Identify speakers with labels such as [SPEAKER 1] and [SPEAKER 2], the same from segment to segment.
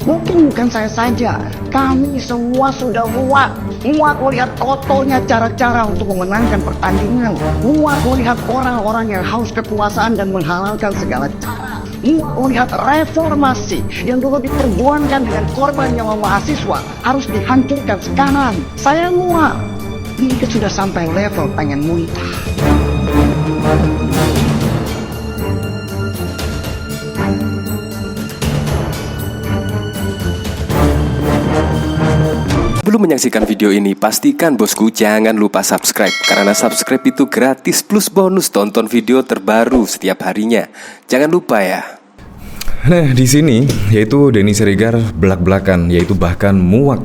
[SPEAKER 1] Mungkin bukan saya saja, kami semua sudah muak. Muak melihat kotornya cara-cara untuk memenangkan pertandingan. Muak melihat orang-orang yang haus kekuasaan dan menghalalkan segala cara. Muak melihat reformasi yang dulu diperjuangkan dengan korban nyawa mahasiswa harus dihancurkan sekarang. Saya muak. Ini sudah sampai level pengen muntah.
[SPEAKER 2] Belum menyaksikan video ini, pastikan bosku jangan lupa subscribe. Karena subscribe itu gratis plus bonus tonton video terbaru setiap harinya. Jangan lupa ya.
[SPEAKER 3] Nah, di sini yaitu Denny Siregar belak-belakan, yaitu bahkan muak,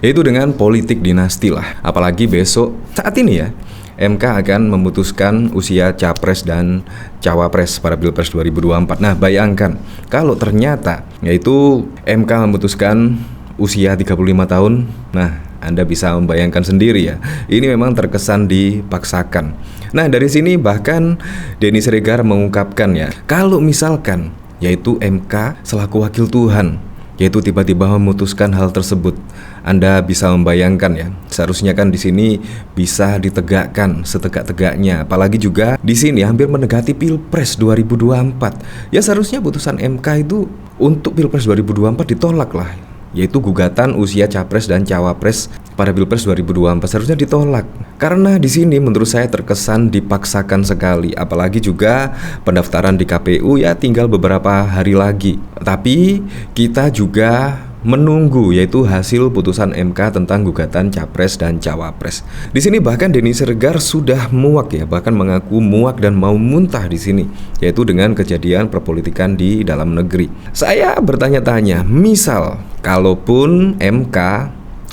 [SPEAKER 3] yaitu dengan politik dinasti lah. Apalagi besok saat ini ya, MK akan memutuskan usia capres dan cawapres pada Pilpres 2024. Nah, bayangkan kalau ternyata yaitu MK memutuskan usia 35 tahun. Nah, Anda bisa membayangkan sendiri ya. Ini memang terkesan dipaksakan. Nah, dari sini bahkan Denny Siregar mengungkapkan ya, kalau misalkan yaitu MK selaku wakil Tuhan yaitu tiba-tiba memutuskan hal tersebut, Anda bisa membayangkan ya, seharusnya kan di sini bisa ditegakkan setegak-tegaknya. Apalagi juga di sini hampir mendekati Pilpres 2024. Ya seharusnya putusan MK itu untuk Pilpres 2024 ditolak lah, yaitu gugatan usia capres dan cawapres pada Pilpres 2024 seharusnya ditolak. Karena di sini menurut saya terkesan dipaksakan sekali. Apalagi juga pendaftaran di KPU ya tinggal beberapa hari lagi. Tapi kita juga menunggu yaitu hasil putusan MK tentang gugatan capres dan cawapres. Di sini bahkan Denny Siregar sudah muak ya, bahkan mengaku muak dan mau muntah di sini, yaitu dengan kejadian perpolitikan di dalam negeri. Saya bertanya-tanya, misal kalaupun MK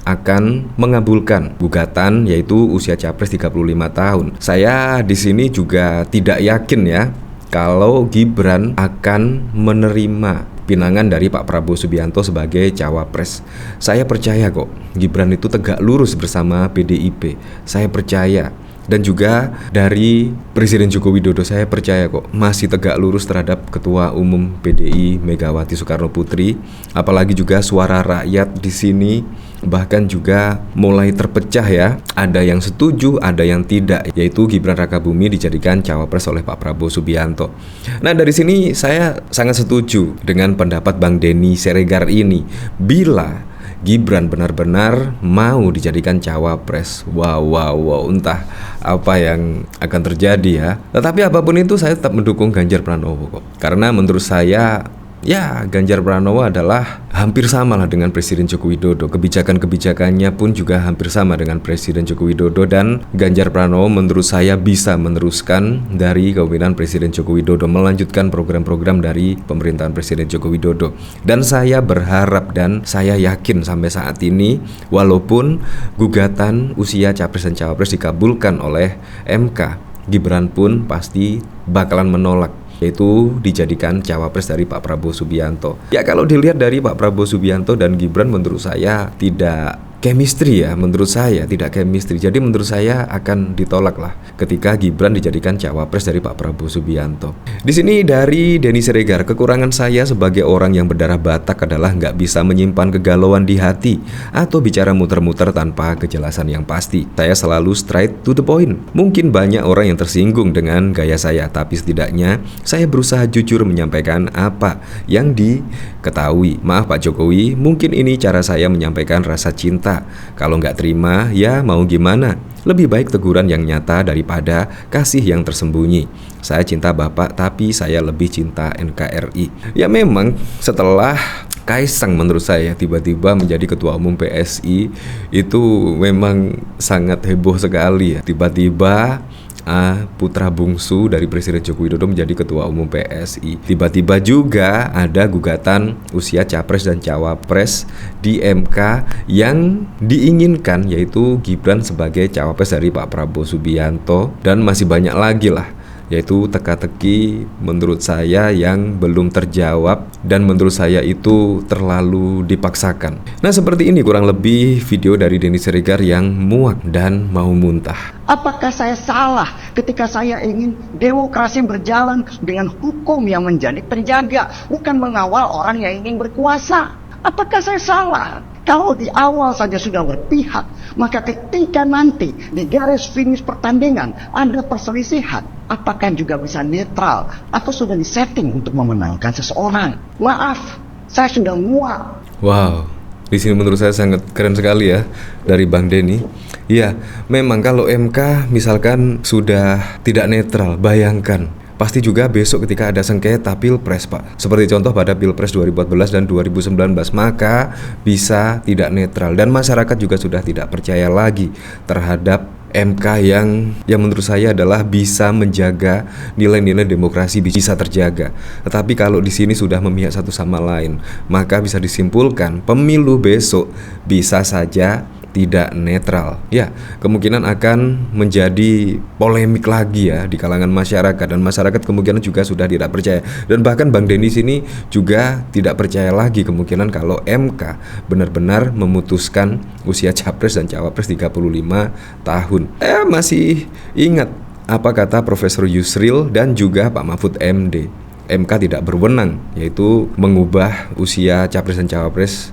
[SPEAKER 3] akan mengabulkan gugatan yaitu usia capres 35 tahun, saya di sini juga tidak yakin ya kalau Gibran akan menerima pinangan dari Pak Prabowo Subianto sebagai cawapres. Saya percaya kok Gibran itu tegak lurus bersama PDIP. Saya percaya. Dan juga dari Presiden Joko Widodo, saya percaya kok masih tegak lurus terhadap Ketua Umum PDI Megawati Soekarno Putri. Apalagi juga suara rakyat di sini bahkan juga mulai terpecah ya. Ada yang setuju, ada yang tidak, yaitu Gibran Rakabuming dijadikan cawapres oleh Pak Prabowo Subianto. Nah, dari sini saya sangat setuju dengan pendapat Bang Denny Siregar ini. Bila Gibran benar-benar mau dijadikan cawapres, wow, entah apa yang akan terjadi ya. Tetapi apapun itu saya tetap mendukung Ganjar Pranowo kok. Karena menurut saya ya Ganjar Pranowo adalah hampir sama lah dengan Presiden Joko Widodo. Kebijakan-kebijakannya pun juga hampir sama dengan Presiden Joko Widodo. Dan Ganjar Pranowo menurut saya bisa meneruskan dari kepemimpinan Presiden Joko Widodo, melanjutkan program-program dari pemerintahan Presiden Joko Widodo. Dan saya berharap dan saya yakin sampai saat ini, walaupun gugatan usia capres dan cawapres dikabulkan oleh MK, Gibran pun pasti bakalan menolak, yaitu dijadikan cawapres dari Pak Prabowo Subianto. Ya kalau dilihat dari Pak Prabowo Subianto dan Gibran menurut saya tidak chemistry ya, menurut saya tidak chemistry. Jadi menurut saya akan ditolak lah ketika Gibran dijadikan cawapres dari Pak Prabowo Subianto. Di sini dari Denny Siregar, kekurangan saya sebagai orang yang berdarah Batak adalah nggak bisa menyimpan kegalauan di hati atau bicara muter-muter tanpa kejelasan yang pasti. Saya selalu straight to the point. Mungkin banyak orang yang tersinggung dengan gaya saya, tapi setidaknya saya berusaha jujur menyampaikan apa yang diketahui. Maaf Pak Jokowi, mungkin ini cara saya menyampaikan rasa cinta. Kalau nggak terima, ya mau gimana? Lebih baik teguran yang nyata daripada kasih yang tersembunyi. Saya cinta Bapak, tapi saya lebih cinta NKRI. Ya memang setelah Kaisang menurut saya tiba-tiba menjadi Ketua Umum PSI, itu memang sangat heboh sekali ya. Tiba-tiba putra bungsu dari Presiden Joko Widodo menjadi Ketua Umum PSI. Tiba-tiba juga ada gugatan usia capres dan cawapres di MK yang diinginkan, yaitu Gibran sebagai cawapres dari Pak Prabowo Subianto. Dan masih banyak lagi lah, yaitu teka-teki menurut saya yang belum terjawab dan menurut saya itu terlalu dipaksakan. Nah seperti ini kurang lebih video dari Denny Siregar yang muak dan mau muntah.
[SPEAKER 1] Apakah saya salah ketika saya ingin demokrasi berjalan dengan hukum yang menjadi penjaga, bukan mengawal orang yang ingin berkuasa? Apakah saya salah? Kalau di awal saja sudah berpihak, maka ketika nanti di garis finish pertandingan ada perselisihan, apakah juga bisa netral atau sudah disetting untuk memenangkan seseorang? Maaf, saya sudah muak.
[SPEAKER 3] Wow, di sini menurut saya sangat keren sekali ya dari Bang Denny. Iya, memang kalau MK misalkan sudah tidak netral, bayangkan pasti juga besok ketika ada sengketa Pilpres, Pak. Seperti contoh pada Pilpres 2014 dan 2019, maka bisa tidak netral dan masyarakat juga sudah tidak percaya lagi terhadap MK yang menurut saya adalah bisa menjaga nilai-nilai demokrasi bisa terjaga. Tetapi kalau di sini sudah memihak satu sama lain, maka bisa disimpulkan pemilu besok bisa saja tidak netral. Ya, kemungkinan akan menjadi polemik lagi ya di kalangan masyarakat, dan masyarakat kemungkinan juga sudah tidak percaya. Dan bahkan Bang Denny sini juga tidak percaya lagi kemungkinan kalau MK benar-benar memutuskan usia capres dan cawapres 35 tahun. Masih ingat apa kata Profesor Yusril dan juga Pak Mahfud MD. MK tidak berwenang, yaitu mengubah usia capres dan cawapres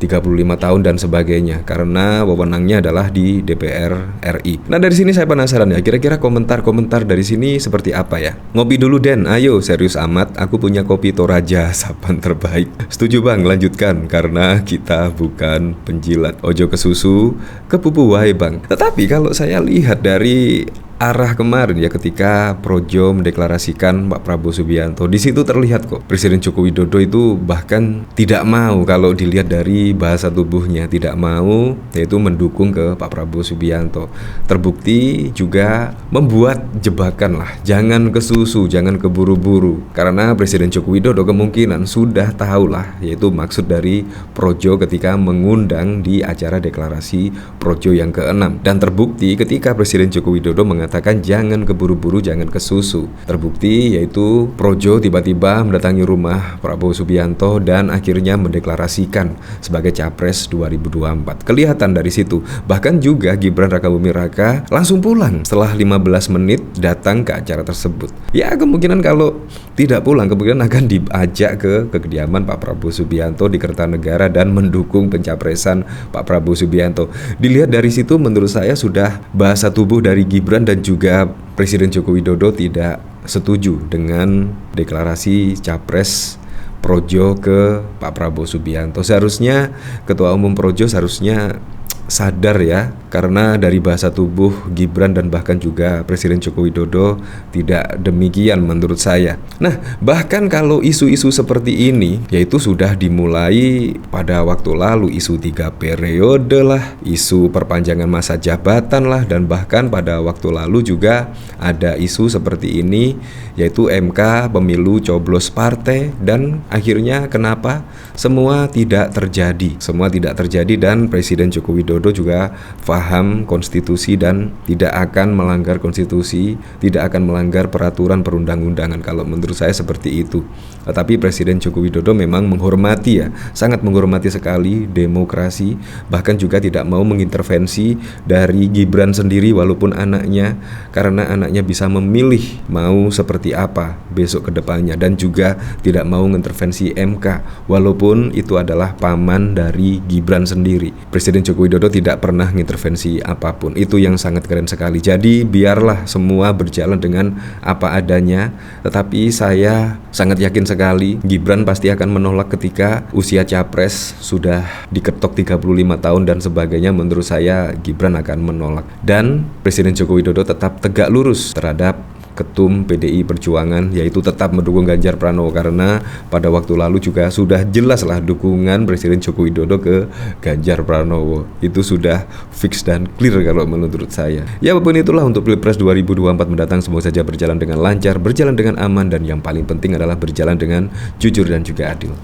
[SPEAKER 3] 35 tahun dan sebagainya, karena wewenangnya adalah di DPR RI. Nah, dari sini saya penasaran ya, kira-kira komentar-komentar dari sini seperti apa ya? Ngopi dulu Den, ayo serius amat, aku punya kopi Toraja, sapan terbaik. Setuju Bang, lanjutkan, karena kita bukan penjilat. Ojo ke susu, ke pupu wae Bang. Tetapi kalau saya lihat dari arah kemarin ya ketika Projo mendeklarasikan Pak Prabowo Subianto, di situ terlihat kok Presiden Joko Widodo itu bahkan tidak mau, kalau dilihat dari bahasa tubuhnya tidak mau, yaitu mendukung ke Pak Prabowo Subianto. Terbukti juga membuat jebakan lah, jangan ke susu, jangan keburu-buru, karena Presiden Joko Widodo kemungkinan sudah tahu lah, yaitu maksud dari Projo ketika mengundang di acara deklarasi Projo yang ke-6. Dan terbukti ketika Presiden Joko Widodo mengatakan jangan keburu-buru, jangan ke susu. Terbukti yaitu Projo tiba-tiba mendatangi rumah Prabowo Subianto dan akhirnya mendeklarasikan sebagai Capres 2024. Kelihatan dari situ. Bahkan juga Gibran Rakabuming Raka langsung pulang setelah 15 menit datang ke acara tersebut. Ya, kemungkinan kalau tidak pulang, kemungkinan akan diajak ke kediaman Pak Prabowo Subianto di Kertanegara dan mendukung pencapresan Pak Prabowo Subianto. Dilihat dari situ menurut saya sudah bahasa tubuh dari Gibran dan juga Presiden Joko Widodo tidak setuju dengan deklarasi Capres Projo ke Pak Prabowo Subianto. Seharusnya Ketua Umum Projo seharusnya sadar ya, karena dari bahasa tubuh Gibran dan bahkan juga Presiden Joko Widodo tidak demikian menurut saya. Nah, bahkan kalau isu-isu seperti ini yaitu sudah dimulai pada waktu lalu, isu 3 periode lah, isu perpanjangan masa jabatan lah, dan bahkan pada waktu lalu juga ada isu seperti ini yaitu MK pemilu coblos partai, dan akhirnya kenapa semua tidak terjadi dan Presiden Joko Widodo juga paham konstitusi dan tidak akan melanggar konstitusi, tidak akan melanggar peraturan perundang-undangan. Kalau menurut saya seperti itu. Tetapi Presiden Joko Widodo memang menghormati ya, sangat menghormati sekali demokrasi, bahkan juga tidak mau mengintervensi dari Gibran sendiri walaupun anaknya, karena anaknya bisa memilih mau seperti apa besok ke depannya, dan juga tidak mau mengintervensi MK walaupun itu adalah paman dari Gibran sendiri. Presiden Joko Widodo tidak pernah mengintervensi apapun. Itu yang sangat keren sekali. Jadi biarlah semua berjalan dengan apa adanya, tetapi saya sangat yakin sekali Gibran pasti akan menolak ketika usia capres sudah diketok 35 tahun dan sebagainya. Menurut saya Gibran akan menolak, dan Presiden Joko Widodo tetap tegak lurus terhadap Ketum PDI Perjuangan, yaitu tetap mendukung Ganjar Pranowo, karena pada waktu lalu juga sudah jelaslah dukungan Presiden Joko Widodo ke Ganjar Pranowo. Itu sudah fix dan clear kalau menurut saya. Ya, apapun itulah untuk Pilpres 2024 mendatang, semoga saja berjalan dengan lancar, berjalan dengan aman, dan yang paling penting adalah berjalan dengan jujur dan juga adil.